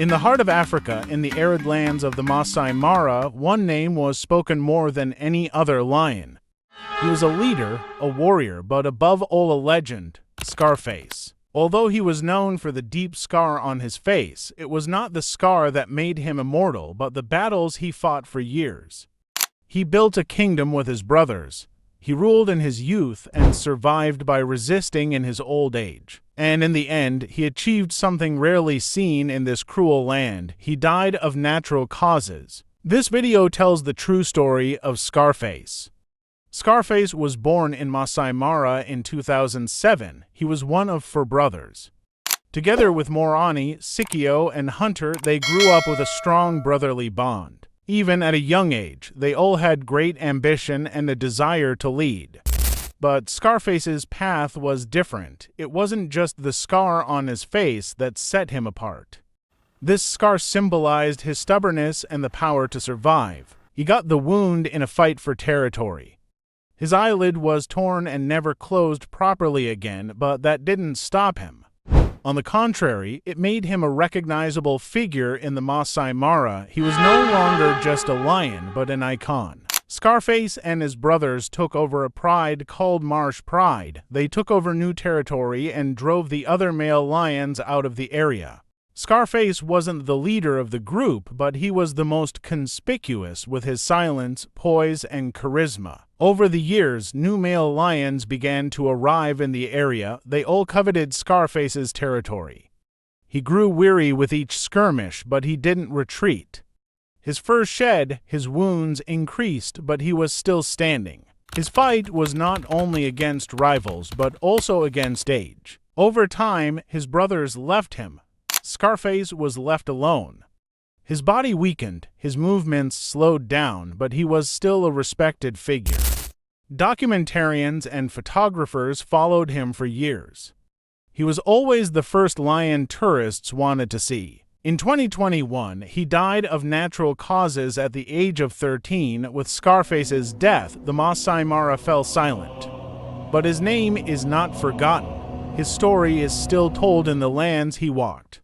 In the heart of Africa, in the arid lands of the Masai Mara, one name was spoken more than any other lion. He was a leader, a warrior, but above all a legend, Scarface. Although he was known for the deep scar on his face, it was not the scar that made him immortal, but the battles he fought for years. He built a kingdom with his brothers. He ruled in his youth and survived by resisting in his old age. And in the end, he achieved something rarely seen in this cruel land. He died of natural causes. This video tells the true story of Scarface. Scarface was born in Masai Mara in 2007. He was one of 4 brothers. Together with Morani, Sikio, and Hunter, they grew up with a strong brotherly bond. Even at a young age, they all had great ambition and a desire to lead. But Scarface's path was different. It wasn't just the scar on his face that set him apart. This scar symbolized his stubbornness and the power to survive. He got the wound in a fight for territory. His eyelid was torn and never closed properly again, but that didn't stop him. On the contrary, it made him a recognizable figure in the Masai Mara. He was no longer just a lion, but an icon. Scarface and his brothers took over a pride called Marsh Pride. They took over new territory and drove the other male lions out of the area. Scarface wasn't the leader of the group, but he was the most conspicuous with his silence, poise, and charisma. Over the years, new male lions began to arrive in the area. They all coveted Scarface's territory. He grew weary with each skirmish, but he didn't retreat. His fur shed, his wounds increased, but he was still standing. His fight was not only against rivals, but also against age. Over time, his brothers left him. Scarface was left alone. His body weakened, his movements slowed down, but he was still a respected figure. Documentarians and photographers followed him for years. He was always the first lion tourists wanted to see. In 2021, he died of natural causes at the age of 13. With Scarface's death, the Masai Mara fell silent. But his name is not forgotten. His story is still told in the lands he walked.